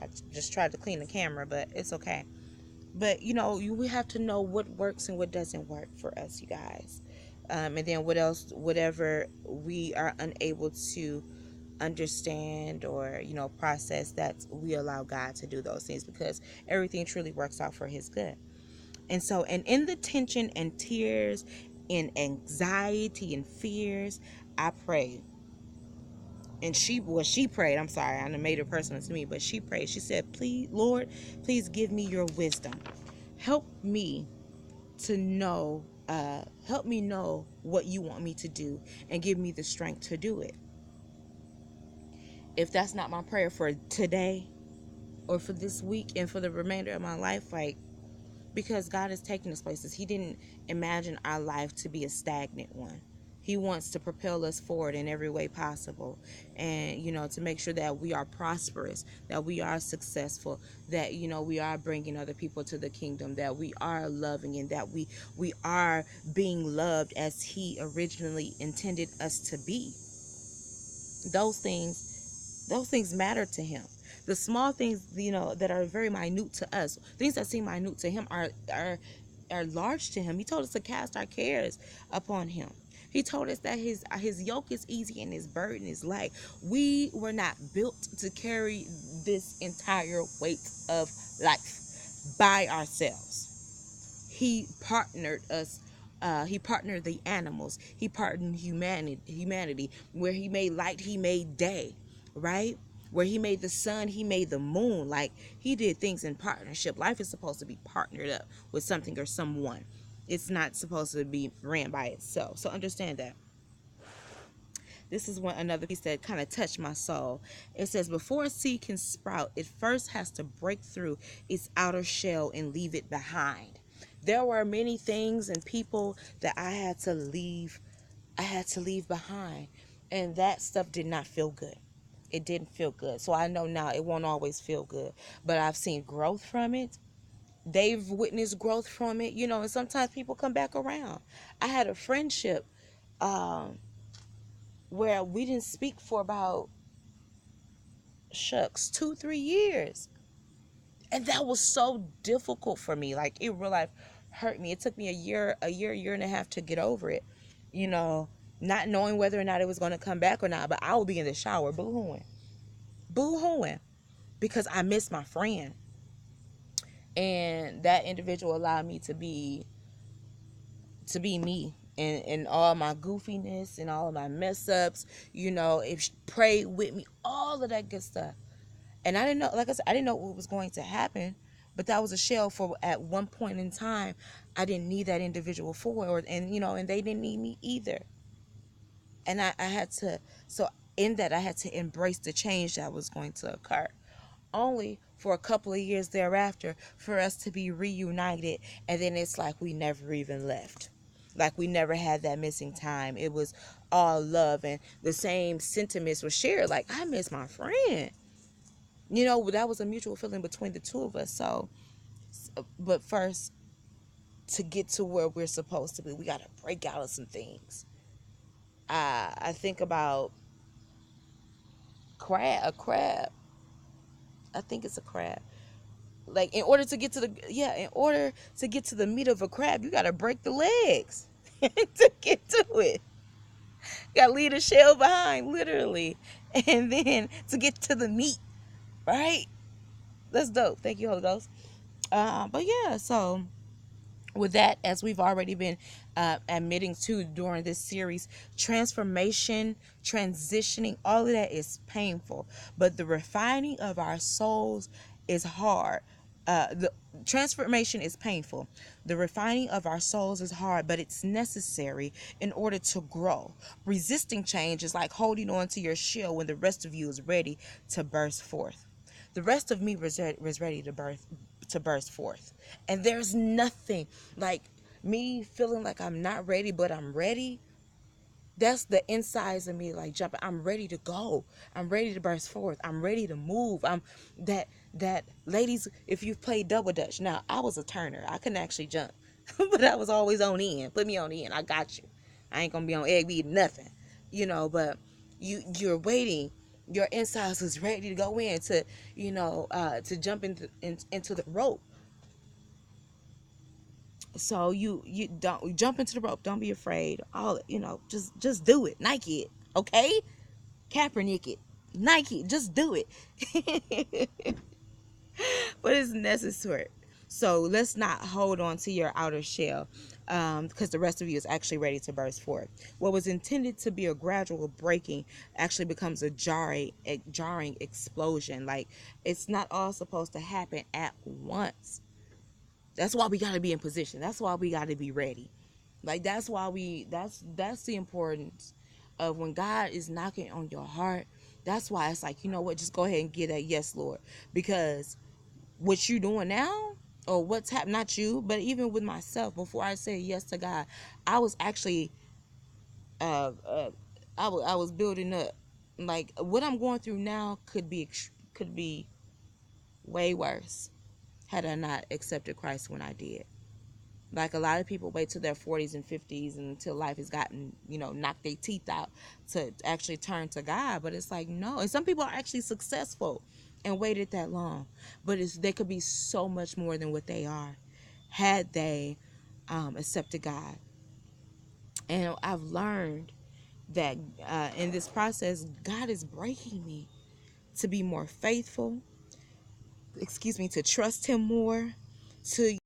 I just tried to clean the camera, but it's okay. But we have to know what works and what doesn't work for us, you guys. And then what else, whatever we are unable to understand or process, that we allow God to do those things, because everything truly works out for his good. And so, and in the tension and tears, in anxiety and fears, I prayed. And she prayed. I'm sorry, I made it personal to me, but she prayed. She said, "Please, Lord, please give me your wisdom. Help me to know, help me know what you want me to do, and give me the strength to do it." If that's not my prayer for today or for this week and for the remainder of my life, like, because God is taking us places. He didn't imagine our life to be a stagnant one. He wants to propel us forward in every way possible, and to make sure that we are prosperous, that we are successful, that we are bringing other people to the kingdom, that we are loving, and that we are being loved as he originally intended us to be. Those things matter to him. The small things, that are very minute to us, things that seem minute to him are large to him. He told us to cast our cares upon him. He told us that his yoke is easy and his burden is light. We were not built to carry this entire weight of life by ourselves. He partnered us. He partnered the animals. He partnered humanity. Where he made light, he made day, right? Where he made the sun, he made the moon. Like, he did things in partnership. Life is supposed to be partnered up with something or someone. It's not supposed to be ran by itself. So understand that. This is another piece that kind of touched my soul. It says, before a seed can sprout, it first has to break through its outer shell and leave it behind. There were many things and people that I had to leave. I had to leave behind, and that stuff did not feel good. It didn't feel good. So I know now it won't always feel good, but I've seen growth from it. They've witnessed growth from it, and sometimes people come back around. I had a friendship, um, where we didn't speak for about, shucks, 2 3 years. And that was so difficult for me. Like, it real life hurt me. It took me a year and a half to get over it. You know, not knowing whether or not it was going to come back or not. But I would be in the shower boo-hooing, because I missed my friend. And that individual allowed me to be me, and all my goofiness and all of my mess ups. If she prayed with me, all of that good stuff. And I didn't know, like I said, I didn't know what was going to happen, but that was a shell for, at one point in time, I didn't need that individual for, and they didn't need me either. And I had to, so in that, I had to embrace the change that was going to occur. Only for a couple of years thereafter for us to be reunited, and then it's like we never even left. Like, we never had that missing time. It was all love, and the same sentiments were shared. Like, I miss my friend. That was a mutual feeling between the two of us. So, but first, to get to where we're supposed to be, we got to break out of some things. I think about a crab. I think it's a crab. Like, in order to get to the meat of a crab, you got to break the legs to get to it. You got to leave the shell behind, literally, and then to get to the meat, right? That's dope. Thank you, Holy Ghost. But yeah, so with that, as we've already been admitting to during this series, transformation, transitioning, all of that is painful, but the refining of our souls is hard. The transformation is painful. The refining of our souls is hard, but it's necessary in order to grow. Resisting change is like holding on to your shell when the rest of you is ready to burst forth. The rest of me was ready to burst forth. And there's nothing like me feeling like I'm not ready, but I'm ready. That's the insides of me, like, jumping. I'm ready to go. I'm ready to burst forth. I'm ready to move. I'm that ladies, if you've played double dutch. Now, I was a turner. I couldn't actually jump. But I was always on end. Put me on end. I got you. I ain't gonna be on egg beat nothing. But you're waiting Your insides was ready to go in to, to jump into the rope. So you don't jump into the rope. Don't be afraid. All just do it. Nike it, okay? Kaepernick it, Nike. Just do it. But it's necessary. So let's not hold on to your outer shell, because the rest of you is actually ready to burst forth. What was intended to be a gradual breaking actually becomes a jarring explosion. Like, it's not all supposed to happen at once. That's why we got to be in position. That's why we got to be ready. Like, that's the importance of when God is knocking on your heart. That's why it's like, you know what, just go ahead and get that yes, Lord. Because what you doing now, or what's happened, not you, but even with myself, before I said yes to God, I was actually uh, uh I was building up. Like, what I'm going through now could be way worse had I not accepted Christ when I did. Like, a lot of people wait till their 40s and 50s and until life has gotten, knocked their teeth out to actually turn to God. But it's like, no. And some people are actually successful and waited that long. But they could be so much more than what they are had they accepted God. And I've learned that in this process, God is breaking me to be more faithful, to trust Him more, to